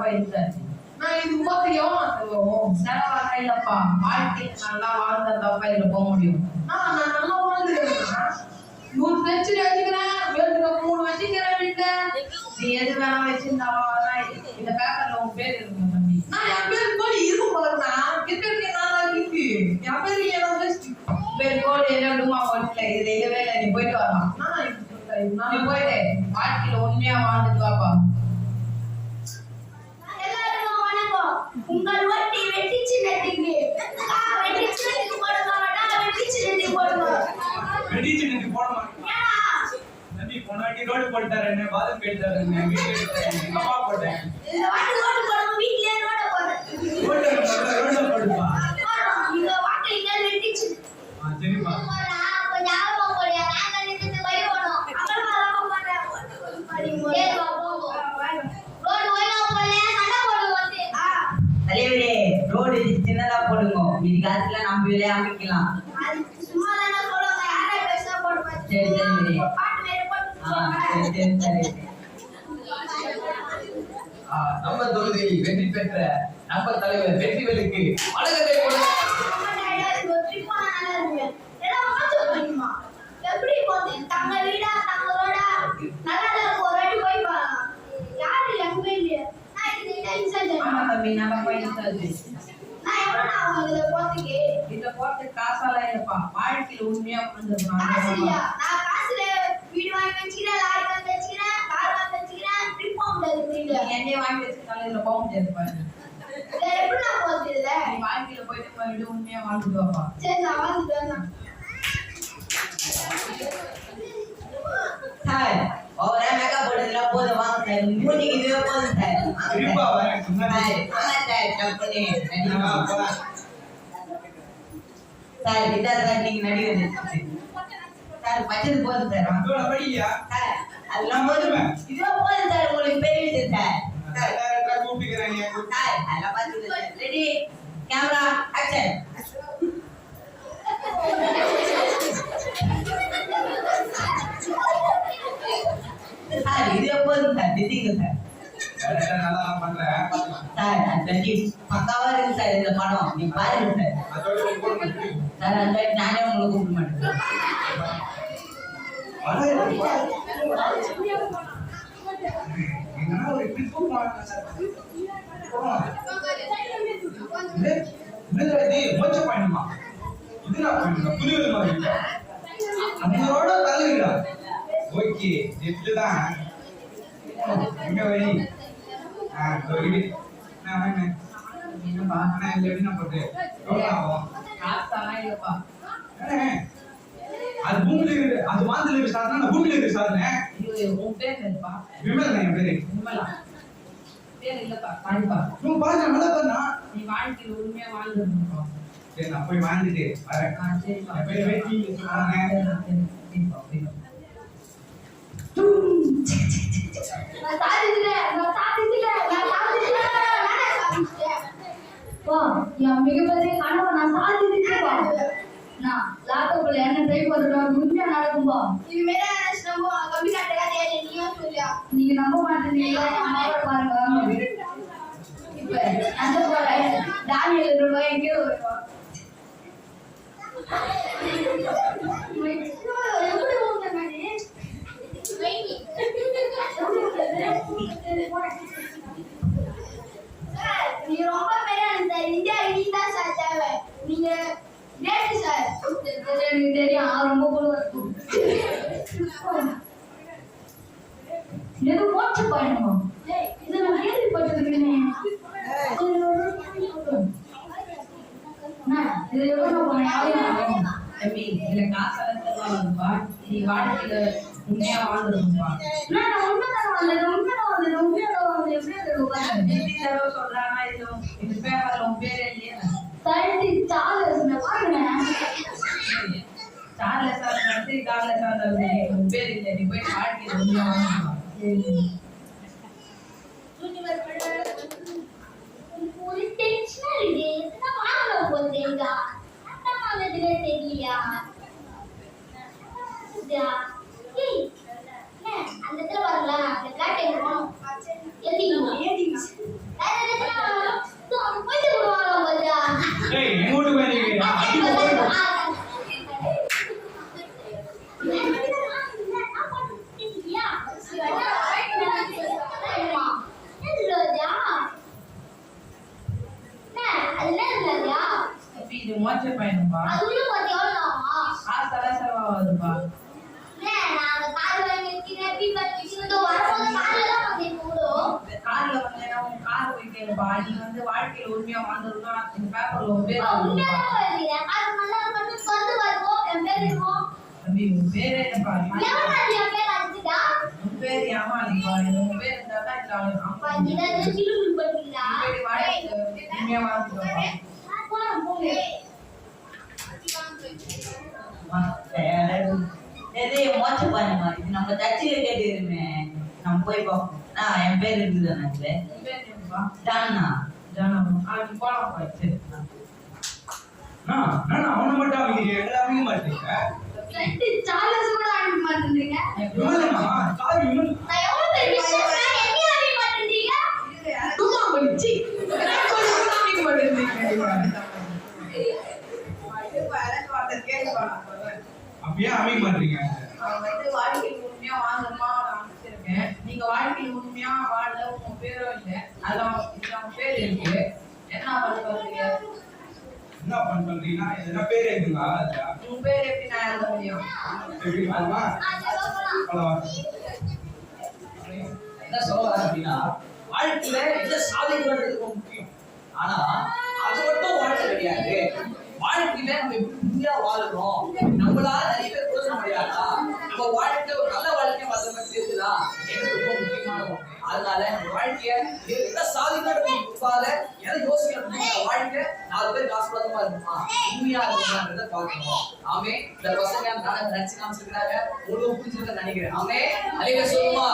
பயிற்சாச்சு. நான் இது போக்கு செலவாக இல்லப்பா. வாழ்க்கை நல்லா வாழ்ந்தா தப்பா இதுல போக முடியும். நான் நல்லா வாழ்ந்துருக்கேன். 100 செச்சுரி வச்சுக்கிறேன், வேணுங்க 3 வச்சுக்கிறேன் வீட்டுல. நீ எது வேணா வச்சிருந்தாவா? இந்த பேப்பர்ல உன் பேர் இருக்குங்க தம்பி. நான் என் பேர் கோழி இருக்கும் போதுனா கிரிக்கெட் நான் இருக்கு. என் பேர் பேர் கோழி என்னமா போட்டுல இதுல இல்லவே இல்லை. நீ போயிட்டு வரலாம். நான் போயிட்டு வாழ்க்கையில உண்மையா வாழ்ந்துட்டு வாப்பா. எல்லாருக்கும் வணக்கம். உங்கள் வட்டி வெட்டி சின்னத்துக்கு வெட்டி சின்னத்துக்கு போடுங்க. வெட்டி சின்னத்துக்கு போடுங்க. வெட்டி சின்னத்துக்கு போட மாட்டேன். நம்பி போனாட்டி ரோடு போட்டாரு, என்ன பாதம் கேட்டாரு, என்ன வீடு எடுத்தாரு, எங்க அப்பா போட்டேன். இந்த வாட்டி ரோடு போடுங்க. வீட்லயே ரோட போடுறேன். ரோட போடுப்பா. இந்த வாட்டி இங்க வெட்டி சின்ன. சரிப்பா. கொஞ்சம் ஆர்வமா போடியா. நான் நினைச்சது வை போணும். அப்புறம் வரமா போறேன். ஏய் வா போங்க. ரோடு ஒழுங்கா போடல சண்டை போடு வந்து. தலைவரே ரோடு சின்னதா போடுங்க. இது காசுல நம்ம விலை அமைக்கலாம். சும்மா தான சொல்லுவாங்க. யாரை பேசா போடுங்க. சரி சரி. பாட்டு வேற போட்டு. சரி சரி. நம்ம தொகுதியில் வெற்றி பெற்ற நம்ம தலைவர் வெற்றிவேலுக்கு வணக்கத்தை கொடுங்க. எப்படி போகுது? தங்க வீடா தங்க ரோடா நல்லா இருக்கும். ஒரு வாட்டி போய் பாருங்க. யாரு எங்க இல்லையே. நான் இது டென்ஷன். ஆமா தம்பி நல்லா பயிற்சாச்சு. நான் எவ்வளவு நான் இதுல போறதுக்கு இதுல போறதுக்கு காசாலாம் இல்லப்பா. வாழ்க்கையில உண்மையா காசு இல்லையா? வாழ்ந்துருக்கணும். நான் காசுல வீடு வாங்கி வச்சுக்கிறேன், லாரி வாங்கி வச்சுக்கிறேன், கார் வாங்கி வச்சுக்கிறேன். ட்ரிப் போக முடியாது. என்னைய வாங்கி வச்சுட்டாலும் இதுல போக முடியாது பாரு. எப்படி நான் போறது இல்ல? நீ வாழ்க்கையில போயிட்டு போயிட்டு உண்மையா வாழ்ந்துட்டு வாப்பா. சரி நான் வாழ்ந்துட்டு வரேன். சார் ஓவரா மேக்கப் போடுறதுல போதும் வாங்க சார். மூஞ்சிக்கு இதுவே போதும் சார். சரிப்பா வரேன். சார் டப்புனே சார் இதா சார் நீங்க நடிகர் சார் பச்சது போதும் சார். அதோட படியா? சார் அதெல்லாம் போதும். இதுவே போதும் சார். உங்களுக்கு பெரிய விஷயம் சார். எல்லாரும் கூப்பிட்டுக்கிறேன். சார் அதெல்லாம் பார்த்துது sir. Ready camera action. Sir இது போதும் சார். திட்டிங்க சார். நல்லா பண்றேன். சார் அந்த பக்காவா இருக்கு சார் இந்த படம். நீ பாருங்க சார். அதோட போட சார் அந்த நானே உங்களை கூப்பிட மாட்டேன். எங்கன்னா ஒரு ட்ரிப் போறாங்க சார். இது மொச்ச பயணமா? இதுனா பயணம் புரியுது மாதிரி. நம்மளோட தலைவிடா. ஓகே இதுதான். எங்க வழி? சரி. நான் வாங்க. என்னப்பா நான் இல்ல என்ன பண்றேன்? காசாலாம் இல்லப்பா. அது பூமியில இருக்கு. அது வானத்துல இருக்கு சார். நான் பூமியில இருக்கு சார். இது உன் பேர் என்னப்பா? விமல் என் பேரு. உண்மையா பேர் இல்லப்பா. பாருப்பா. நீ பாருங்க நல்லா பண்ணா. நீ வாழ்க்கையில உண்மையா வாழ்ந்துருப்பா. சரி நான் போய் வாங்கிட்டு வரேன். சரிப்பா. போய் வெயிட்டிங் சொல்றாங்க. நான் சாதிச்சிட்டேன். வா என் மிகப்பெரிய கனவை நான் சாதிச்சிட்டேன். நான் லேப்டாப்ல என்ன டைப் பண்ணுறோம் உண்மையா நடக்கும்பா. இது மேல நம்ம கம்மி காட்டல தேடி நீயும் சொல்லியா. நீங்க நம்ப மாட்டீங்க. பாருங்க இப்ப அந்த போல டானியல் ரூபாய் எங்கேயோ வருவான். எப்படி போங்க நானே வெயிட் நீ ரொம்ப பெரிய சார். இந்தியா இந்தியா சார் தேவை. நீங்க டேட் சார் எனக்கு தெரியும். ரொம்ப கூட எது மோட்ச பயணமா? இதை நான் கேள்விப்பட்டிருக்கேன். இது எவ்வளோ பண்ண தம்பி இதுல காசாலாம் தருவாங்கப்பா. நீ வாழ்க்கையில உண்மையா வாழ்ந்துருப்பா. சொல்றானா இது பேப்பர்ல உன் பேரே இல்லையா? சார்லஸ் வந்து கார்லஸ் வந்து உன் பேர் இல்லை. நீ போய் வாழ்க்கையில உண்மையா வாழ்ந்துருப்பா. ஒரு டென்ஷன் இருக்கு. நான் வாங்க போறேங்க. அண்ணா வாங்கதுல தெரியலையா? ஏய் அந்த இடத்துல வரல. அந்த காட்டை போணும். ஏடிங்க இது மோச்ச பையனுப்பா. அது உள்ள போட்டு எவ்வளவு ஆகும்? காசெல்லாம் செலவாகுதுப்பா. இல்ல, நான் அந்த கார் வாங்கி வைக்கிறேன், பீப்பர் வச்சுக்கிட்டு வரும்போது கார்ல தான் வந்து போடும். கார்ல வந்தேன்னா உன் கார் போயிட்டேப்பா. நீ வந்து வாழ்க்கையில உண்மையா வாழ்ந்ததுன்னா இந்த பேப்பர்ல உன் பேர் வருதுப்பா. உண்மையாதான் எழுதிக்கிறேன். கார் நல்லா மட்டும் வந்து வருவோம், என் பேர் இருக்கும். தம்பி உன் பேரே என்னப்பா? எவன் அது என் பேர் அடிச்சுட்டா? உன் பேர் ஏமாளிப்பா. உன் பேர் இருந்தா தான் இல்ல அவனுக்கு அப்பா, நீ தான் சிலுவை போட்டீங்களா? வாழ்க்கையில உண்மையா வாழ்ந்துக்கப்பா. போறோம், போங்க. மோச்ச பாருமா இது நம்ம சர்ச்சில் கேட்டுருமே நம்ம போய் பார்ப்போம். என் பேர் இருக்குது எனக்கு உன் பேர் என்னப்பா? தானா ஜானகம். நீ போலாம்ப்பா. சரி. அவனை மட்டும் அவங்க எல்லாமே மாட்டீங்க. ஃப்ரெண்டு சார்லஸ் கூட அனுப்ப மாட்டேன்றீங்க. விமலம்மா, சாரி விமல். நான் எவ்வளவு பெரிய விஷயம் சொன்னேன், என்னையும் அறிய மாட்டேன்றீங்க? சும்மா போயிடுச்சு. காமிக்க மாட்டேங்கிறீங்க. அப்படியே அமைக்க மாட்டீங்க. நான் வந்து வாழ்க்கையில் உண்மையா வாழணுமா நான் நினைச்சிருக்கேன். நீங்க வாழ்க்கையில் உண்மையா வாழல, உங்க பேரும் இல்லை. அதான் இதுல உங்க பேர் இருக்கு. என்ன பண்ணுறீங்க? என்ன பண்றீங்கன்னா எதனா பேர் எழுதுங்களா? உங்க பேர் எப்படி நான் எழுத முடியும்? எப்படி வாமா? போலாம். என்ன சொல்ல வரேன் அப்படின்னா வாழ்க்கையில என்ன சாதிக்கிறது ரொம்ப முக்கியம். ஆனா அது மட்டும் வாழ்க்கை கிடையாது. வாழ்க்கையில நம்ம எப்படி உண்மையா வாழணும், நம்மளால நிறைய பேர் கொடுக்க முடியாதா, நம்ம வாழ்க்கையில ஒரு நல்ல வாழ்க்கையை மற்றவங்க இருக்குதா எனக்கு ரொம்ப முக்கியமான ஒண்ணு. அதனால நம்ம வாழ்க்கைய என்ன சாதிக்கிறதுக்காக எதை யோசிக்கணும், வாழ்க்கை 4 பேருக்கு ஆசீர்வாதமா இருக்குமா, உண்மையா இருக்குமான்றதை பார்க்கணும். ஆமே இந்த பசங்க நாடகம் நடிச்சு காமிச்சிருக்கிறாங்க, உங்களுக்கு புரிஞ்சிருக்க நினைக்கிறேன். ஆமே அலையில சொல்லுமா.